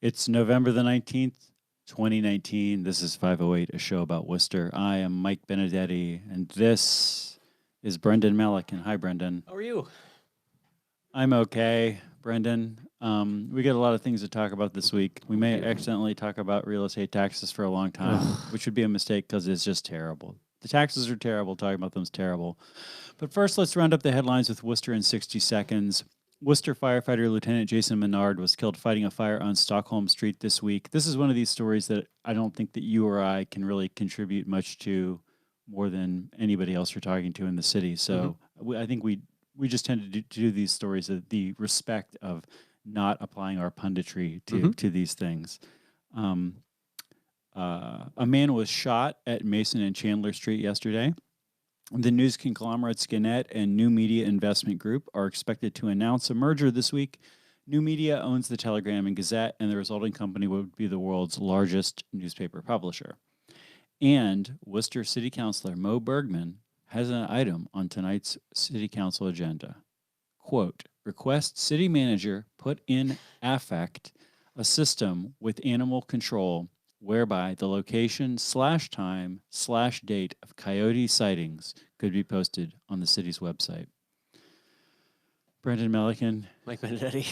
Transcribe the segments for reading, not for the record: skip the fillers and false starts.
It's November the 19th, 2019. This is 508, a show about Worcester. I am Mike Benedetti, and this is Brendan Melican. Hi, Brendan. How are you? I'm okay, Brendan. We got a lot of things to talk about this week. We may do. accidentally talk about real estate taxes for a long time, which would be a mistake because it's just terrible. The taxes are terrible. Talking about them is terrible. But first, let's round up the headlines with Worcester in 60 seconds. Worcester firefighter Lieutenant Jason Menard was killed fighting a fire on Stockholm Street this week. This is one of these stories that I don't think that you or I can really contribute much to more than anybody else you're talking to in the city. So I think we just tend to do these stories at the respect of not applying our punditry to these things. A man was shot at Mason and Chandler Street yesterday. The news conglomerates Gannett and New Media Investment Group are expected to announce a merger this week. New Media owns the Telegram and Gazette, and the resulting company would be the world's largest newspaper publisher. And Worcester City Councilor Mo Bergman has an item on tonight's City Council agenda. Quote, request city manager put in effect a system with animal control whereby the location/time/date of coyote sightings could be posted on the city's website. Brendan Melican. Mike Benedetti.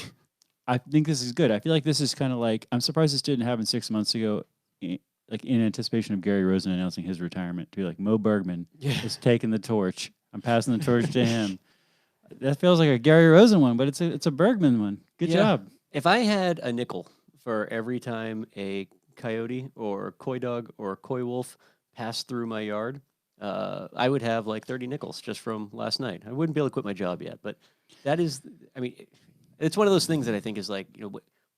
I think this is good. I feel like this is kind of like, I'm surprised this didn't happen 6 months ago, like in anticipation of Gary Rosen announcing his retirement, to be like, Mo Bergman is taking the torch. I'm passing the torch to him. That feels like a Gary Rosen one, but it's a Bergman one. Good job. If I had a nickel for every time a coyote or coy dog or coy wolf passed through my yard, I would have like 30 nickels just from last night. I wouldn't be able to quit my job yet, but that is, I mean, it's one of those things that I think is like,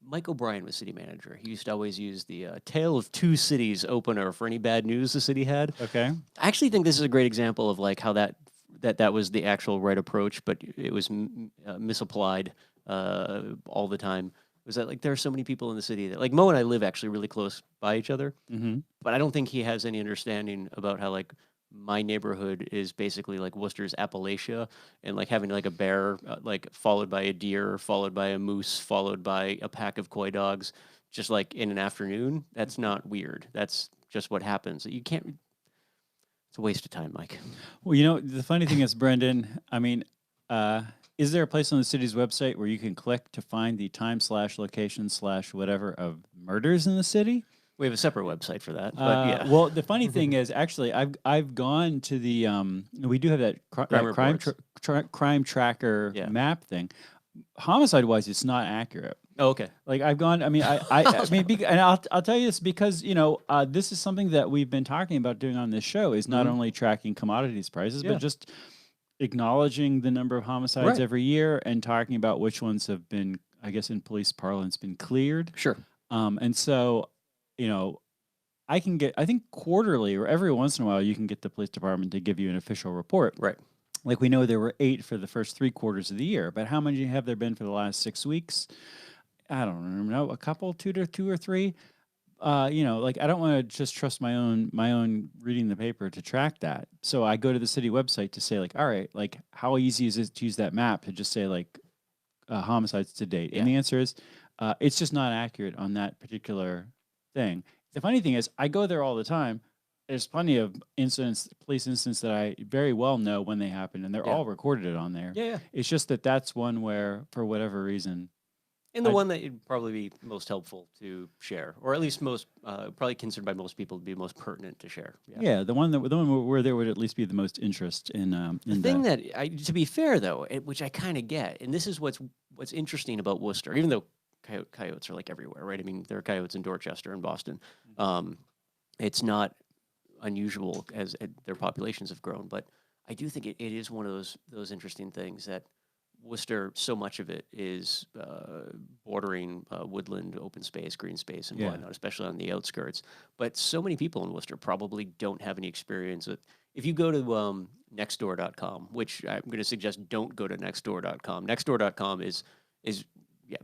Mike O'Brien was city manager. He used to always use the Tale of Two Cities opener for any bad news the city had. Okay. I actually think this is a great example of like how that was the actual right approach, but it was misapplied all the time. Was that like there are so many people in the city that like Mo and I live actually really close by each other, but I don't think he has any understanding about how like my neighborhood is basically like Worcester's Appalachia, and like having like a bear like followed by a deer, followed by a moose, followed by a pack of coy dogs, just like in an afternoon. That's not weird. That's just what happens. You can't. It's a waste of time, Mike. Well, the funny thing is, Brendan, I mean, is there a place on the city's website where you can click to find the time/location/whatever of murders in the city? We have a separate website for that. But yeah. Well, the funny thing is, actually, I've gone to the we do have that crime tracker map thing. Homicide-wise, it's not accurate. Oh, okay. Like I've gone. I mean, I mean, and I'll tell you this because this is something that we've been talking about doing on this show is not only tracking commodities prices, but just acknowledging the number of homicides every year and talking about which ones have been, I guess, in police parlance, been cleared. Sure. And so, I think quarterly or every once in a while, you can get the police department to give you an official report. Right. Like we know there were 8 for the first 3 quarters of the year, but how many have there been for the last 6 weeks? I don't know, a couple, 2 or 3. Like I don't want to just trust my own reading the paper to track that. So I go to the city website to say like, all right, like how easy is it to use that map to just say like homicides to date? Yeah. And the answer is it's just not accurate on that particular thing. The funny thing is I go there all the time. There's plenty of police incidents that I very well know when they happen, and they're all recorded on there. Yeah. It's just that's one where, for whatever reason, and the one that would probably be most helpful to share, or at least most probably considered by most people to be most pertinent to share. Yeah, the one where there would at least be the most interest in. The thing that, to be fair though, which I kind of get, and this is what's interesting about Worcester, even though coyotes are like everywhere, right? I mean, there are coyotes in Dorchester and Boston. It's not unusual as their populations have grown, but I do think it is one of those interesting things that Worcester, so much of it is bordering woodland, open space, green space, and whatnot, especially on the outskirts. But so many people in Worcester probably don't have any experience with. If you go to nextdoor.com, which I'm going to suggest don't go to nextdoor.com. Nextdoor.com is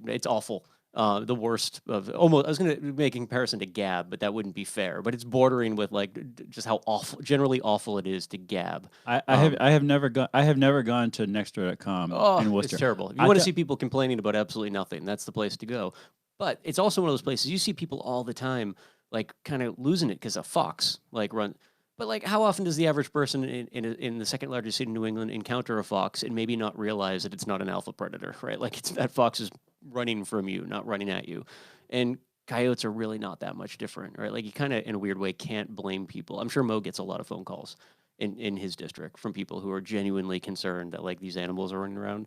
it's awful. The worst of almost. I was going to make a comparison to Gab, but that wouldn't be fair. But it's bordering with like just how generally awful it is to Gab. I have never gone to nextdoor.com in Worcester. It's terrible. If you want to see people complaining about absolutely nothing, that's the place to go. But it's also one of those places you see people all the time, like kind of losing it because a fox like run. But like, how often does the average person in the second largest city in New England encounter a fox and maybe not realize that it's not an alpha predator, right? Like it's that fox is running from you, not running at you. And coyotes are really not that much different, right? Like you kind of, in a weird way, can't blame people. I'm sure Mo gets a lot of phone calls in his district from people who are genuinely concerned that like these animals are running around.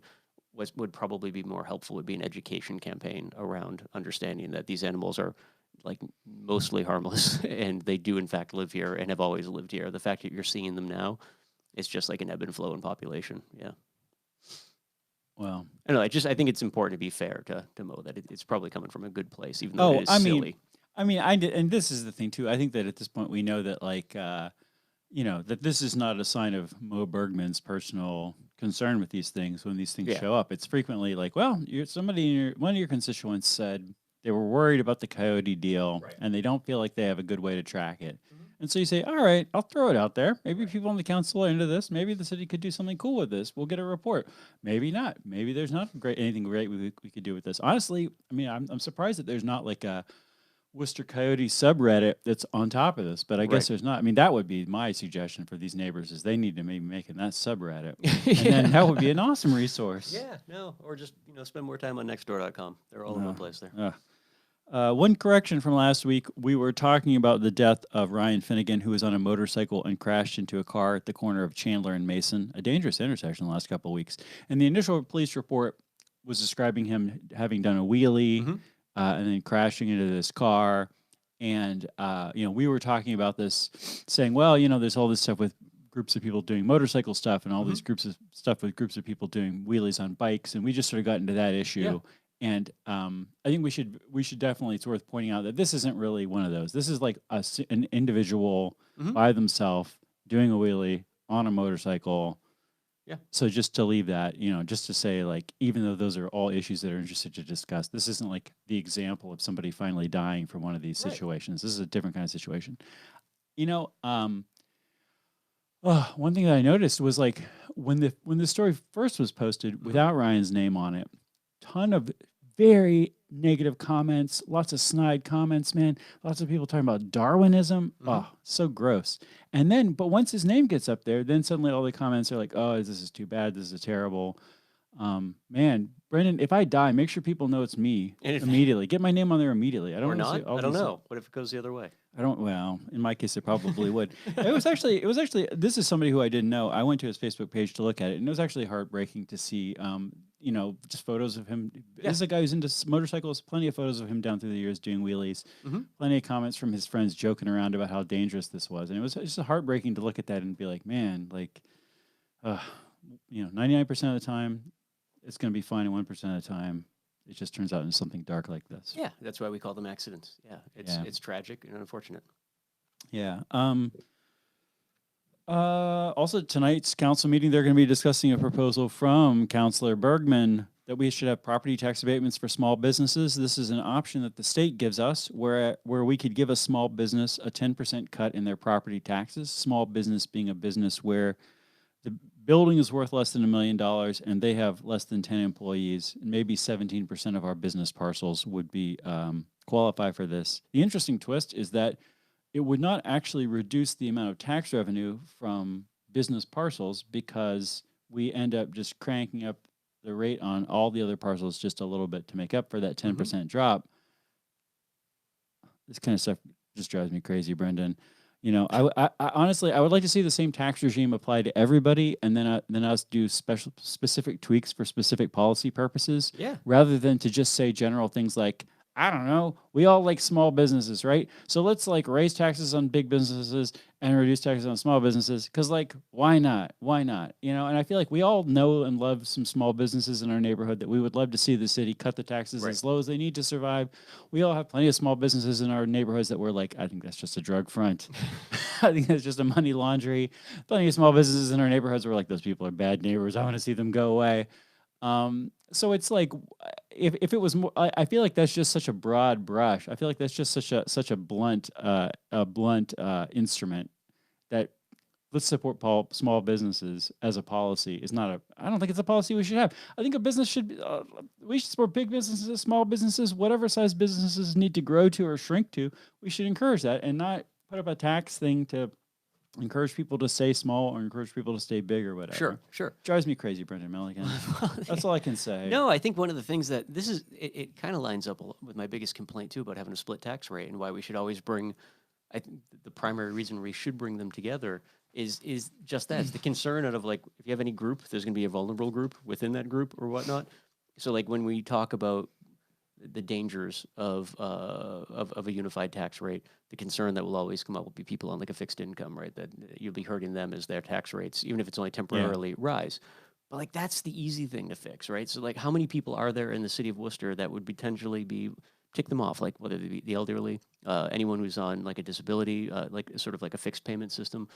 What would probably be more helpful would be an education campaign around understanding that these animals are like mostly harmless and they do in fact live here and have always lived here. The fact that you're seeing them now, it's just like an ebb and flow in population. Yeah. Well, I know. I think it's important to be fair to Mo that it's probably coming from a good place, even though it is I silly. mean, I did, and this is the thing too. I think that at this point we know that like, that this is not a sign of Mo Bergman's personal concern with these things when these things Yeah. show up. It's frequently like, well, one of your constituents said they were worried about the coyote deal Right. and they don't feel like they have a good way to track it. And so you say, all right, I'll throw it out there. Maybe people on the council are into this. Maybe the city could do something cool with this. We'll get a report. Maybe not. Maybe there's not anything great we could do with this. Honestly, I mean, I'm surprised that there's not like a Worcester Coyote subreddit that's on top of this, but I guess Right. there's not. I mean, that would be my suggestion for these neighbors is they need to maybe making that subreddit. Yeah. And then that would be an awesome resource. Yeah, no, or just spend more time on nextdoor.com. They're all in one place there. One correction from last week, we were talking about the death of Ryan Finnegan, who was on a motorcycle and crashed into a car at the corner of Chandler and Mason, a dangerous intersection the last couple of weeks. And the initial police report was describing him having done a wheelie and then crashing into this car. And, we were talking about this saying, well, there's all this stuff with groups of people doing motorcycle stuff and all these groups of stuff with groups of people doing wheelies on bikes. And we just sort of got into that issue. Yeah. And I think we should definitely, it's worth pointing out that this isn't really one of those. This is like an individual by themselves doing a wheelie on a motorcycle. Yeah. So just to leave that, just to say like, even though those are all issues that are interested to discuss, this isn't like the example of somebody finally dying from one of these situations. This is a different kind of situation. One thing that I noticed was like when the story first was posted without Ryan's name on it, ton of very negative comments, lots of snide comments, man. Lots of people talking about Darwinism. Oh, so gross. And then, but once his name gets up there, then suddenly all the comments are like, oh, this is too bad. This is terrible. Man, Brendan, if I die, make sure people know it's me immediately. Get my name on there immediately. I don't Or know. not? I don't know. What if it goes the other way? Well, in my case, it probably would. It was actually, this is somebody who I didn't know. I went to his Facebook page to look at it, and it was actually heartbreaking to see, just photos of him. This is a guy who's into motorcycles, plenty of photos of him down through the years doing wheelies, plenty of comments from his friends joking around about how dangerous this was. And it was just heartbreaking to look at that and be like, man, like, 99% of the time, it's going to be fine, and 1% of the time, it just turns out into something dark like this. Yeah, that's why we call them accidents. Yeah, it's tragic and unfortunate. Yeah. Also, tonight's council meeting, they're going to be discussing a proposal from Councilor Bergman that we should have property tax abatements for small businesses. This is an option that the state gives us where we could give a small business a 10% cut in their property taxes. Small business being a business where the building is worth less than $1 million and they have less than 10 employees. And maybe 17% of our business parcels would be qualify for this. The interesting twist is that it would not actually reduce the amount of tax revenue from business parcels because we end up just cranking up the rate on all the other parcels just a little bit to make up for that 10% drop. This kind of stuff just drives me crazy, Brendan. I honestly, I would like to see the same tax regime apply to everybody, and then us do specific tweaks for specific policy purposes. Yeah. Rather than to just say general things like, I don't know, we all like small businesses, right? So let's like raise taxes on big businesses and reduce taxes on small businesses. Because like, why not? Why not? And I feel like we all know and love some small businesses in our neighborhood that we would love to see the city cut the taxes as low as they need to survive. We all have plenty of small businesses in our neighborhoods that we're like, I think that's just a drug front. I think that's just a money laundry. Plenty of small businesses in our neighborhoods where like, those people are bad neighbors. I want to see them go away. So it's like, if it was more, I feel like that's just such a broad brush. I feel like that's just such a blunt instrument that let's support small businesses as a policy is not a. I don't think it's a policy we should have. I think a business should be. We should support big businesses, small businesses, whatever size businesses need to grow to or shrink to. We should encourage that and not put up a tax thing to encourage people to stay small or encourage people to stay big or whatever. Sure. Drives me crazy, Brendan Milligan. That's all I can say. No, I think one of the things that this is, it kind of lines up with my biggest complaint too about having a split tax rate and why we should always bring, I think the primary reason we should bring them together is just that. It's the concern out of like, if you have any group, there's going to be a vulnerable group within that group or whatnot. So like when we talk about the dangers of a unified tax rate, the concern that will always come up will be people on like a fixed income, right? That you'll be hurting them as their tax rates, even if it's only temporarily rise. But like that's the easy thing to fix, right? So like how many people are there in the city of Worcester that would potentially be tick them off, like whether they be the elderly, anyone who's on like a disability, like sort of like a fixed payment system,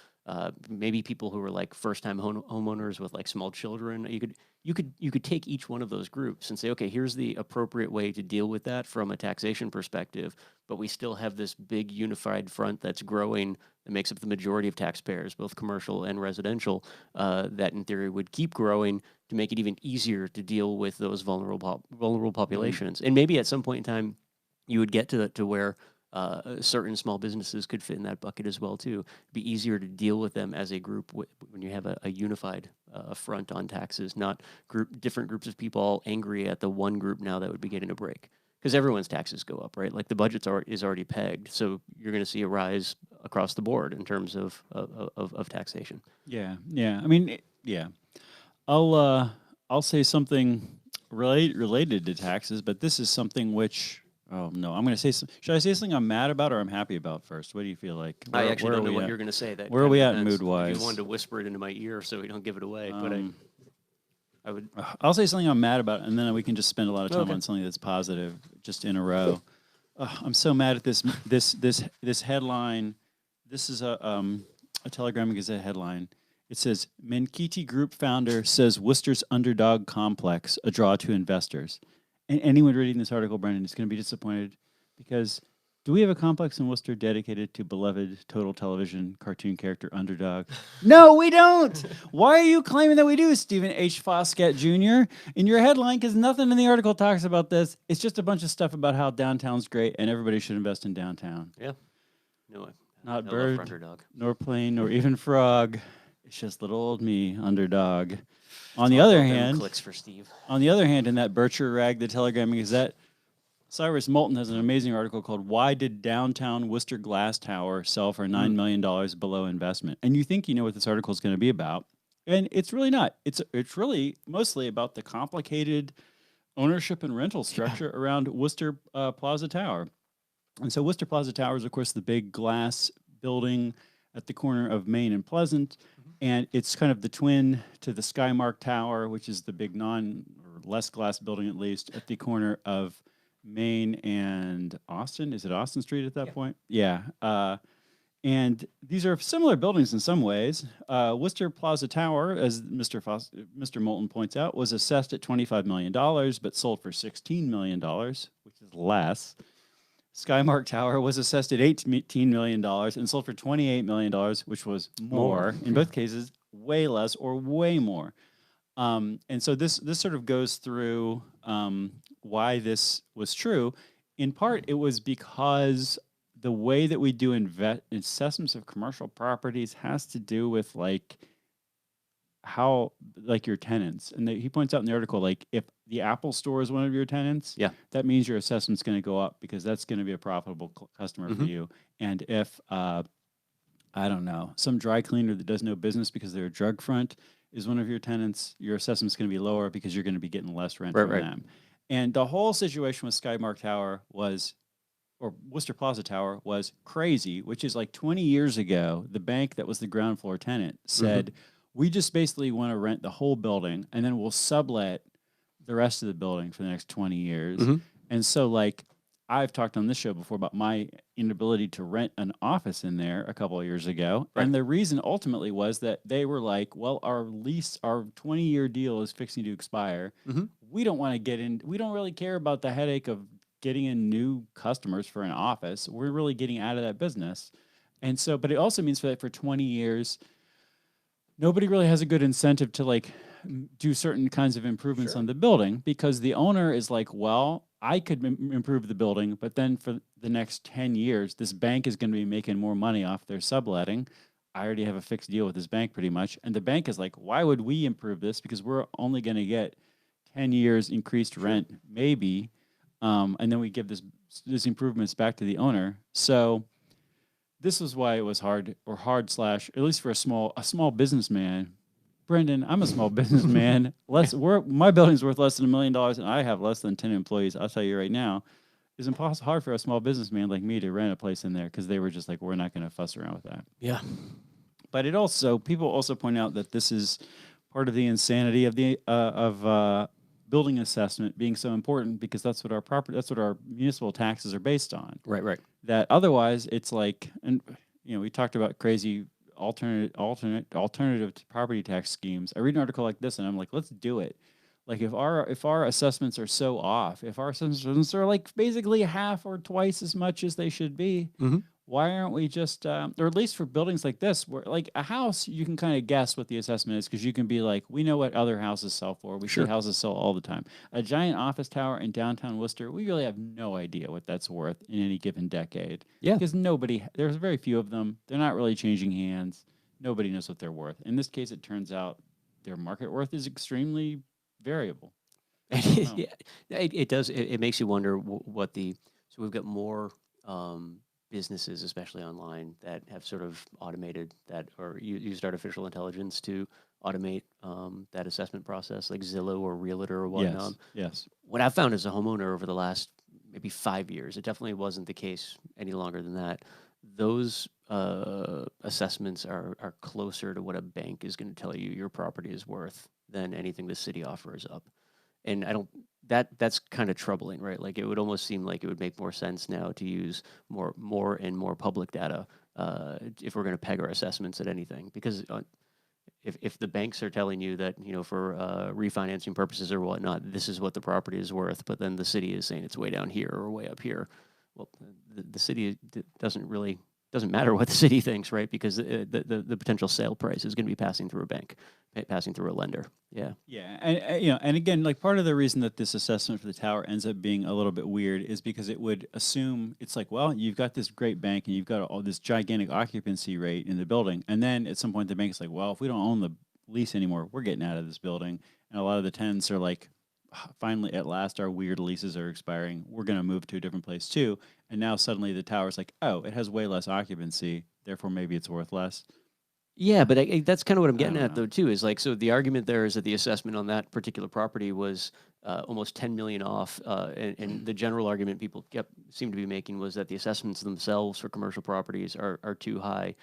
maybe people who are like first time homeowners with like small children. You could take each one of those groups and say, okay, here's the appropriate way to deal with that from a taxation perspective, but we still have this big unified front that's growing that makes up the majority of taxpayers, both commercial and residential, that in theory would keep growing to make it even easier to deal with those vulnerable populations. And maybe at some point in time, you would get to where certain small businesses could fit in that bucket as well too. It'd be easier to deal with them as a group when you have a unified front on taxes, not different groups of people all angry at the one group now that would be getting a break. Because everyone's taxes go up, right? Like the budget is already pegged, so you're going to see a rise across the board in terms of taxation. Yeah. I mean, yeah. I'll say something related to taxes, but this is something which. Oh no! I'm going to say. Should I say something I'm mad about or I'm happy about first? What do you feel like? I actually don't know what you're going to say. That where are we at mood wise? You wanted to whisper it into my ear so we don't give it away, but I would. I'll say something I'm mad about, and then we can just spend a lot of time on something that's positive, just in a row. I'm so mad at this headline. This is a Telegram Gazette headline. It says Menkiti Group founder says Worcester's Underdog complex a draw to investors. And anyone reading this article, Brendan, is going to be disappointed because do we have a complex in Worcester dedicated to beloved total television cartoon character Underdog? No, we don't. Why are you claiming that we do, Stephen H. Foskett Jr. in your headline? Because nothing in the article talks about this. It's just a bunch of stuff about how downtown's great and everybody should invest in downtown. Yeah. No, not bird, nor plane, nor even frog. It's just little old me, Underdog. On the other hand, clicks for Steve. On the other hand, in that Bircher rag, the Telegram Gazette, Cyrus Moulton has an amazing article called "Why Did Downtown Worcester Glass Tower Sell for $9 million Below Investment?" And you think you know what this article is going to be about, and it's really not. It's really mostly about the complicated ownership and rental structure around Worcester Plaza Tower. And so Worcester Plaza Tower is, of course, the big glass building at the corner of Main and Pleasant. And it's kind of the twin to the Skymark Tower, which is the big or less glass building, at least, at the corner of Main and Austin. Is it Austin Street at that point? Yeah. And these are similar buildings in some ways. Worcester Plaza Tower, as Mr. Moulton points out, was assessed at $25 million, but sold for $16 million, which is less. Skymark Tower was assessed at $18 million and sold for $28 million, which was more. In both cases, way less or way more. And so this sort of goes through why this was true. In part, it was because the way that we do assessments of commercial properties has to do with like how like your tenants. And he points out in the article, like if the Apple store is one of your tenants, that means your assessment's going to go up because that's going to be a profitable customer for you. And if I don't know, some dry cleaner that does no business because they're a drug front is one of your tenants, your assessment's going to be lower because you're going to be getting less rent from them. And the whole situation with Skymark Tower or Worcester Plaza Tower was crazy, which is like 20 years ago, the bank that was the ground floor tenant said, we just basically want to rent the whole building and then we'll sublet the rest of the building for the next 20 years. And so like I've talked on this show before about my inability to rent an office in there a couple of years ago. And the reason ultimately was that they were like, well, our 20-year deal is fixing to expire. We don't want to get in. We don't really care about the headache of getting in new customers for an office. We're really getting out of that business. And so, but it also means that for 20 years, nobody really has a good incentive to like do certain kinds of improvements Sure. on the building because the owner is like, well, I could improve the building, but then for the next 10 years, this bank is going to be making more money off their subletting. I already have a fixed deal with this bank pretty much. And the bank is like, why would we improve this? Because we're only going to get 10 years increased Sure. rent, maybe. And then we give this improvements back to the owner. So this is why it was hard slash, at least for a small businessman. Brendan, I'm a small businessman. My building's worth less than $1 million, and I have less than 10 employees. I'll tell you right now, it's impossible hard for a small businessman like me to rent a place in there because they were just like, we're not going to fuss around with that. Yeah. But people also point out that this is part of the insanity of the building assessment being so important because that's what our municipal taxes are based on. Right. That otherwise it's like, and we talked about crazy alternative to property tax schemes. I read an article like this and I'm like, let's do it. Like if our assessments are so off, if our assessments are like basically half or twice as much as they should be, why aren't we just, or at least for buildings like this, where like a house, you can kind of guess what the assessment is because you can be like, we know what other houses sell for. We see houses sell all the time. A giant office tower in downtown Worcester, we really have no idea what that's worth in any given decade. Yeah. Because there's very few of them. They're not really changing hands. Nobody knows what they're worth. In this case, it turns out their market worth is extremely variable. Yeah, it does. It makes you wonder so we've got more businesses, especially online, that have sort of automated that or used artificial intelligence to automate that assessment process, like Zillow or Realtor or whatnot. Yes. What I've found as a homeowner over the last maybe 5 years, it definitely wasn't the case any longer than that. Those assessments are closer to what a bank is going to tell you your property is worth than anything the city offers up. And that's kind of troubling, right? Like it would almost seem like it would make more sense now to use more and more public data if we're going to peg our assessments at anything. Because if the banks are telling you that, for refinancing purposes or whatnot, this is what the property is worth, but then the city is saying it's way down here or way up here, well, the city doesn't matter what the city thinks, right? Because the potential sale price is going to be passing through a bank, passing through a lender. Yeah. Yeah, and again, like part of the reason that this assessment for the tower ends up being a little bit weird is because it would assume it's like, well, you've got this great bank and you've got all this gigantic occupancy rate in the building, and then at some point the bank's like, well, if we don't own the lease anymore, we're getting out of this building, and a lot of the tenants are like, finally, at last, our weird leases are expiring. We're going to move to a different place too. And now suddenly the tower's like, oh, it has way less occupancy. Therefore, maybe it's worth less. Yeah, but that's kind of what I'm getting don't at, know. though, too, is like, so the argument there is that the assessment on that particular property was almost 10 million off. And the general argument people seem to be making was that the assessments themselves for commercial properties are too high.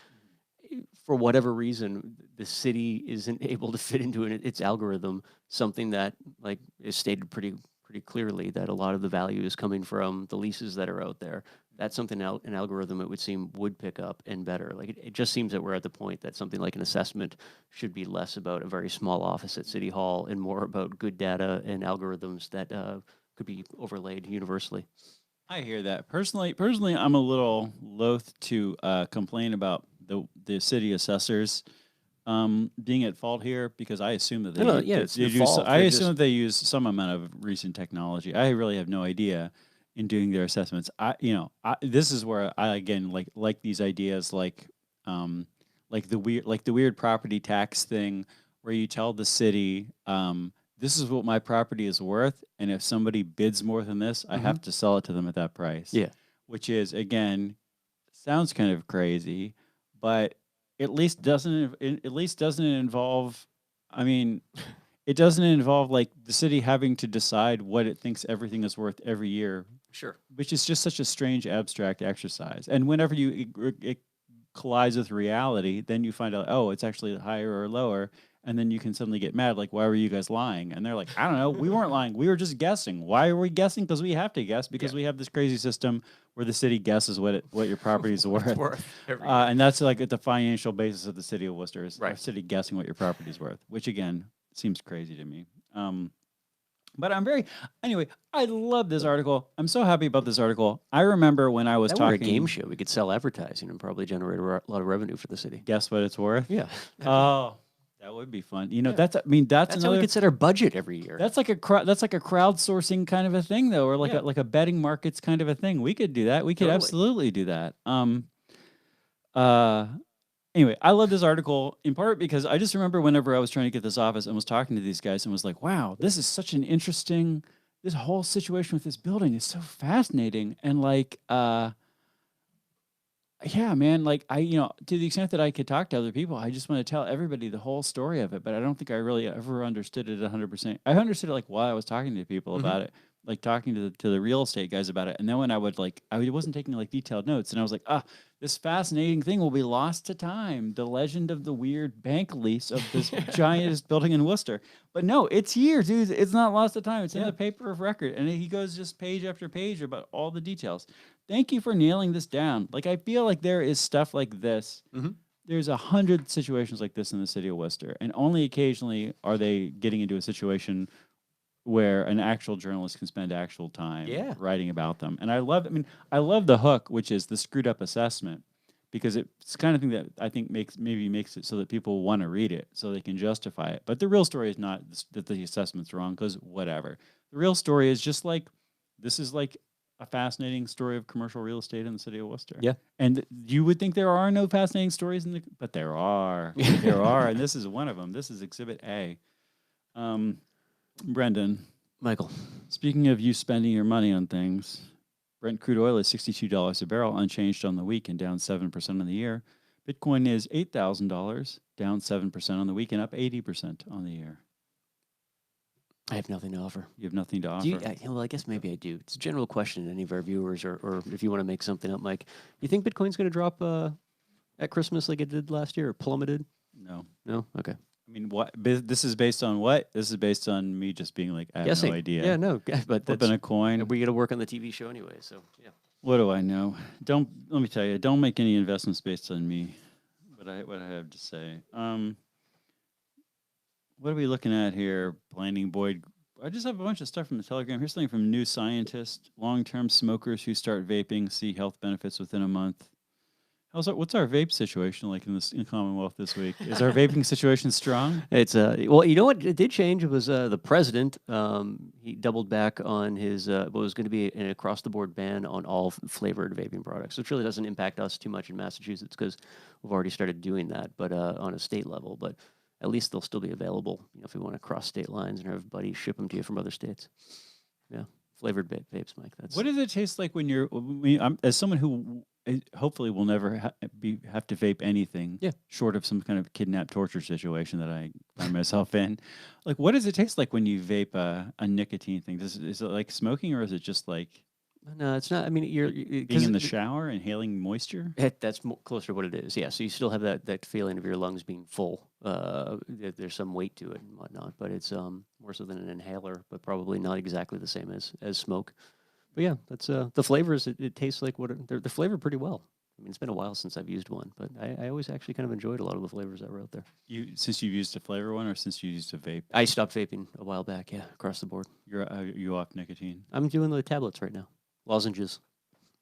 For whatever reason, the city isn't able to fit into its algorithm something that like is stated pretty clearly that a lot of the value is coming from the leases that are out there. That's something an algorithm, it would seem, would pick up and better. Like it just seems that we're at the point that something like an assessment should be less about a very small office at City Hall and more about good data and algorithms that could be overlaid universally. I hear that. Personally, I'm a little loath to complain about the city assessors being at fault here because I assume that they use some amount of recent technology. I really have no idea in doing their assessments. This is where I again like these ideas like the weird property tax thing where you tell the city this is what my property is worth, and if somebody bids more than this, I have to sell it to them at that price. Yeah. Which is again sounds kind of crazy, but at least doesn't involve. I mean, it doesn't involve like the city having to decide what it thinks everything is worth every year. Sure. Which is just such a strange abstract exercise. And whenever it collides with reality, then you find out, oh, it's actually higher or lower. And then you can suddenly get mad, like, why were you guys lying? And they're like, I don't know, we weren't lying. We were just guessing. Why are we guessing? Because we have to guess because we have this crazy system where the city guesses what your property is worth. And that's like at the financial basis of the city of Worcester is the city guessing what your property is worth, which again seems crazy to me. But anyway, I love this article. I'm so happy about this article. I remember when I was talking. Were a game show, we could sell advertising and probably generate a lot of revenue for the city. Guess what it's worth? Yeah. Oh, That would be fun. You know, Yeah. that's I mean that's That's how we another could set our budget every year. that's like a crowdsourcing kind of a thing though, or like Yeah. a betting markets kind of a thing. We could do that. We could Totally. absolutely do that. Uh Anyway, I love this article in part because I just remember whenever I was trying to get this office and was talking to these guys and was like, wow, this is such an interesting, this whole situation with this building is so fascinating. And like, yeah, man, like to the extent that I could talk to other people, I just want to tell everybody the whole story of it. But I don't think I really ever understood it 100%. I understood it like while I was talking to people about it, like talking to the real estate guys about it. And then when I would I wasn't taking like detailed notes and I was like, this fascinating thing will be lost to time. The legend of the weird bank lease of this giantest building in Worcester. But no, it's here, dude. It's not lost to time. It's in the paper of record. And he goes just page after page about all the details. Thank you for nailing this down. Like, I feel like there is stuff like this. There's 100 situations like this in the city of Worcester. And only occasionally are they getting into a situation where an actual journalist can spend actual time writing about them. And I love the hook, which is the screwed up assessment, because it's the kind of thing that I think makes it so that people want to read it so they can justify it. But the real story is not that the assessment's wrong, because whatever. The real story is just like, this is like a fascinating story of commercial real estate in the city of Worcester. Yeah. And you would think there are no fascinating stories but there are. There are, and this is one of them. This is Exhibit A. Brendan. Michael. Speaking of you spending your money on things, Brent crude oil is $62 a barrel, unchanged on the week and down 7% on the year. Bitcoin is $8,000, down 7% on the week and up 80% on the year. I have nothing to offer. You have nothing to offer? Well, I guess maybe I do. It's a general question to any of our viewers, or if you want to make something up, Mike. You think Bitcoin's going to drop at Christmas like it did last year, or plummeted? No. No? Okay. I mean, what? This is based on what? This is based on me just being like, I have no idea. Yeah, no. But flipping a coin. We got to work on the TV show anyway, so yeah. What do I know? Let me tell you, don't make any investments based on me. What I have to say. What are we looking at here? Planning Boyd. I just have a bunch of stuff from the Telegram. Here's something from New Scientist. Long-term smokers who start vaping see health benefits within a month. What's our vape situation like in Commonwealth this week? Is our vaping situation strong? It's well, you know what? It did change. It was the president. He doubled back on his what was going to be an across-the-board ban on all flavored vaping products, which really doesn't impact us too much in Massachusetts because we've already started doing that, but on a state level. But at least they'll still be available, if we want to cross state lines and have buddies ship them to you from other states. Yeah, flavored vapes, Mike. What does it taste like when as someone who hopefully will never have to vape anything short of some kind of kidnap torture situation that I find myself in? Like, what does it taste like when you vape a nicotine thing? Is it like smoking, or is it just like... No, it's not. I mean, you're being in the shower, inhaling moisture. That's closer to what it is. Yeah, so you still have that feeling of your lungs being full. There's some weight to it and whatnot, but it's more so than an inhaler, but probably not exactly the same as smoke. But yeah, that's the flavors. It tastes like they're flavored pretty well. I mean, it's been a while since I've used one, but I always actually kind of enjoyed a lot of the flavors that were out there. Since you've used a flavor one, or since you used a vape? I stopped vaping a while back. Yeah, across the board. You off nicotine? I'm doing the tablets right now. Lozenges,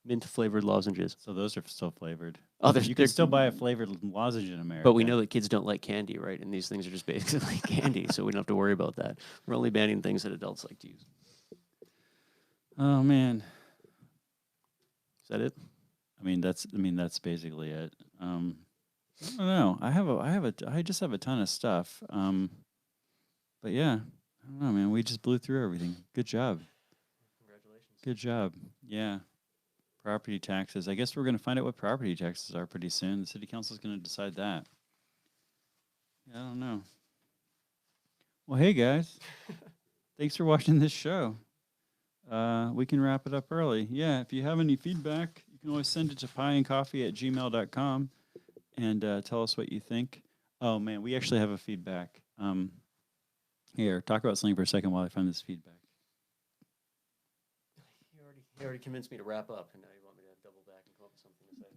mint flavored lozenges. So those are still flavored. Oh, you can still buy a flavored lozenge in America. But we know that kids don't like candy, right? And these things are just basically candy, so we don't have to worry about that. We're only banning things that adults like to use. Oh man, is that it? I mean that's basically it. I don't know. I just have a ton of stuff. But yeah, I don't know, man. We just blew through everything. Good job. Good job. Yeah. Property taxes. I guess we're going to find out what property taxes are pretty soon. The city council is going to decide that. Yeah, I don't know. Well, hey, guys. Thanks for watching this show. We can wrap it up early. Yeah, if you have any feedback, you can always send it to pieandcoffee@gmail.com and tell us what you think. Oh, man, we actually have a feedback. Here, talk about something for a second while I find this feedback. You already convinced me to wrap up, and now you want me to double back and come up with something to say.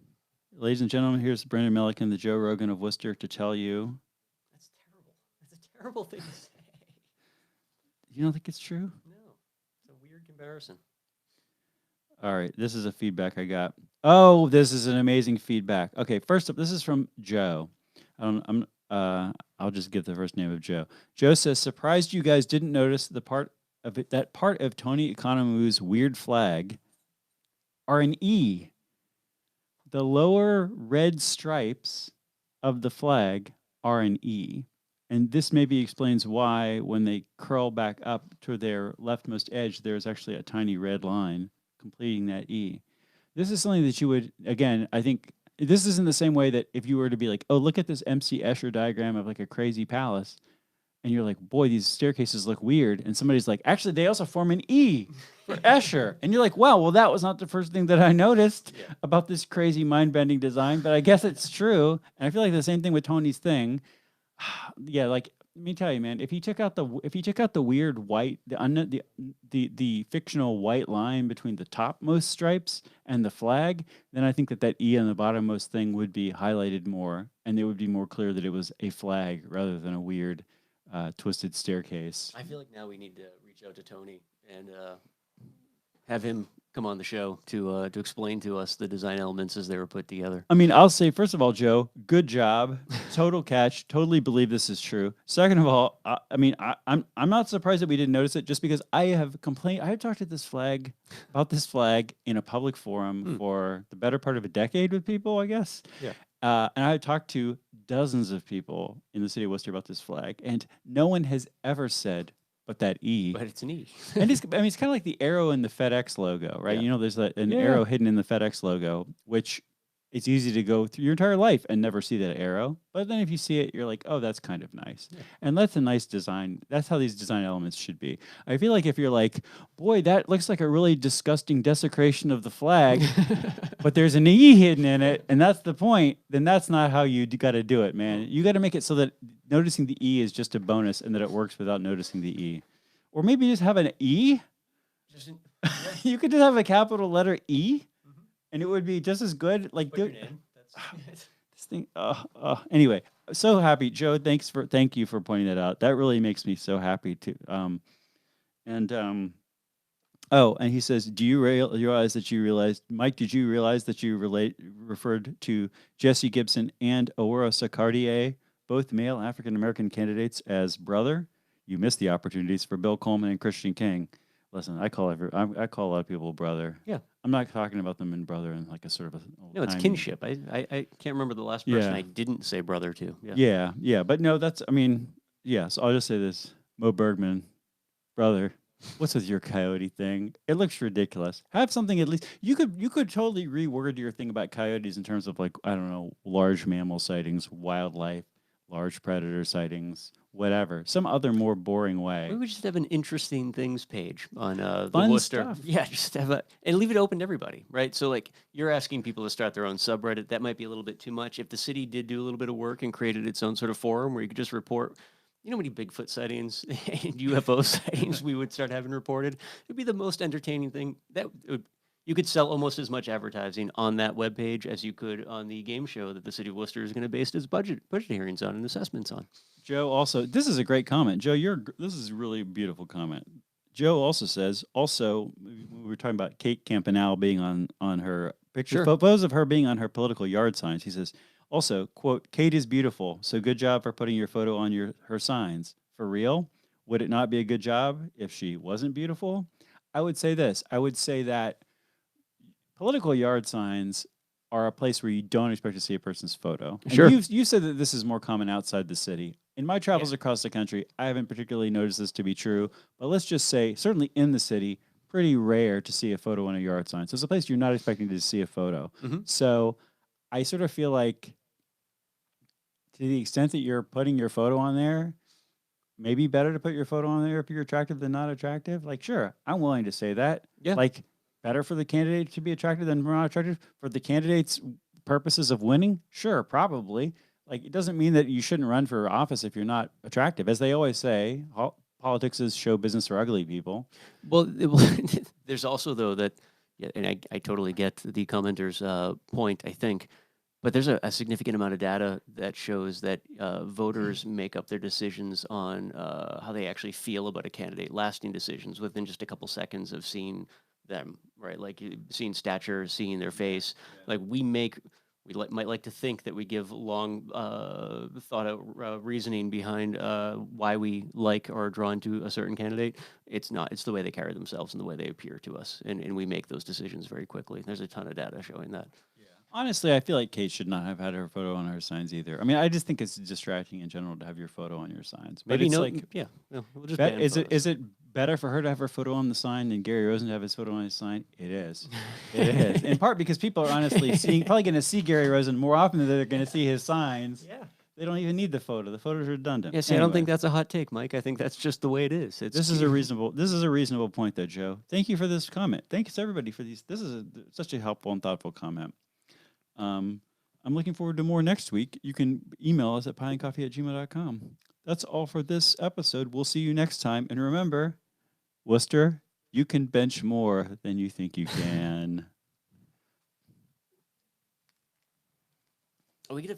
Ladies and gentlemen, here's Brendan Milliken, the Joe Rogan of Worcester, to tell you... That's terrible. That's a terrible thing to say. You don't think it's true? No. It's a weird comparison. All right, this is a feedback I got. Oh, this is an amazing feedback. Okay, first up, this is from Joe. I I'll just give the first name of Joe. Joe says, surprised you guys didn't notice the part of it, that part of Tony Economou's weird flag are an E. The lower red stripes of the flag are an E. And this maybe explains why when they curl back up to their leftmost edge, there's actually a tiny red line completing that E. This is something that you would, again, I think this is in the same way that if you were to be like, oh, look at this MC Escher diagram of like a crazy palace. And you're like, boy, these staircases look weird. And somebody's like, actually, they also form an E for Escher. And you're like, wow, well, that was not the first thing that I noticed about this crazy mind-bending design, but I guess it's true. And I feel like the same thing with Tony's thing. Yeah, like let me tell you, man, if you took out the weird white, the fictional white line between the topmost stripes and the flag, then I think that E on the bottommost thing would be highlighted more, and it would be more clear that it was a flag rather than a weird twisted staircase. I feel like now we need to reach out to Tony and have him come on the show to explain to us the design elements as they were put together. I mean, I'll say, first of all, Joe, good job. Total catch. Totally believe this is true. Second of all, I'm not surprised that we didn't notice it, just because I have talked about this flag in a public forum for the better part of a decade with people, I guess. Yeah. And I talked to dozens of people in the city of Worcester about this flag, and no one has ever said, but that E. But it's an E. And it's kind of like the arrow in the FedEx logo, right? Yeah. You know, there's an arrow hidden in the FedEx logo, which it's easy to go through your entire life and never see that arrow. But then if you see it, you're like, oh, that's kind of nice. Yeah. And that's a nice design. That's how these design elements should be. I feel like if you're like, boy, that looks like a really disgusting desecration of the flag, but there's an E hidden in it, and that's the point, then that's not how you got to do it, man. You got to make it so that noticing the E is just a bonus and that it works without noticing the E. Or maybe just have an E. You could just have a capital letter E. And it would be just as good. Like good. This thing. Anyway, so happy, Joe. Thank you for pointing that out. That really makes me so happy too. And he says, do you realize that you realized, Mike? Did you realize that you referred to Jesse Gibson and Aurora Sacardier, both male African American candidates, as brother? You missed the opportunities for Bill Coleman and Christian King. Listen, I call a lot of people brother. Yeah. I'm not talking about them in brother in like a sort of a no, it's kinship. I can't remember the last person I didn't say brother to. Yeah. But no, so I'll just say this. Mo Bergman, brother, what's with your coyote thing? It looks ridiculous. Have something at least. You could totally reword your thing about coyotes in terms of like, I don't know, large mammal sightings, wildlife, large predator sightings, whatever. Some other more boring way. We would just have an interesting things page on the Fun Worcester. stuff. Yeah, just have and leave it open to everybody, right? So like you're asking people to start their own subreddit. That might be a little bit too much. If the city did do a little bit of work and created its own sort of forum where you could just report, you know, how many Bigfoot sightings and UFO sightings we would start having reported. It'd be the most entertaining thing. You could sell almost as much advertising on that webpage as you could on the game show that the city of Worcester is going to base its budget hearings on and assessments on. Joe also, this is a great comment. Joe, this is a really beautiful comment. Joe also says, we were talking about Kate Campanale being on her picture, photos of her being on her political yard signs. He says, also, quote, Kate is beautiful, so good job for putting your photo on her signs. For real? Would it not be a good job if she wasn't beautiful? I would say this. I would say that political yard signs are a place where you don't expect to see a person's photo. And sure. You said that this is more common outside the city. In my travels across the country, I haven't particularly noticed this to be true. But let's just say, certainly in the city, pretty rare to see a photo on a yard sign. So it's a place you're not expecting to see a photo. Mm-hmm. So I sort of feel like to the extent that you're putting your photo on there, maybe better to put your photo on there if you're attractive than not attractive. Like, sure, I'm willing to say that. Yeah. Like, better for the candidate to be attractive than not attractive? For the candidate's purposes of winning? Sure, probably. Like, it doesn't mean that you shouldn't run for office if you're not attractive. As they always say, politics is show business for ugly people. Well, there's also, though, that, and I totally get the commenter's point, I think, but there's a significant amount of data that shows that voters make up their decisions on how they actually feel about a candidate, lasting decisions within just a couple seconds of seeing them, right? Like seeing stature, seeing their face. Like we We might like to think that we give long, thought out reasoning behind why we like or are drawn to a certain candidate. It's not. It's the way they carry themselves and the way they appear to us, and we make those decisions very quickly. There's a ton of data showing that. Honestly, I feel like Kate should not have had her photo on her signs either. I mean, I just think it's distracting in general to have your photo on your signs. But Maybe it's no. like, Yeah. No, we'll just bet, ban is photos. it better for her to have her photo on the sign than Gary Rosen to have his photo on his sign? It is. It is. In part because people are honestly probably going to see Gary Rosen more often than they're going to see his signs. Yeah. They don't even need the photo. The photo's redundant. Yeah. See, I don't think that's a hot take, Mike. I think that's just the way it is. This is a reasonable point, though, Joe. Thank you for this comment. Thanks everybody for these. This is such a helpful and thoughtful comment. I'm looking forward to more next week. You can email us at pieandcoffee@gmail.com. That's all for this episode. We'll see you next time. And remember, Worcester, you can bench more than you think you can. Are we gonna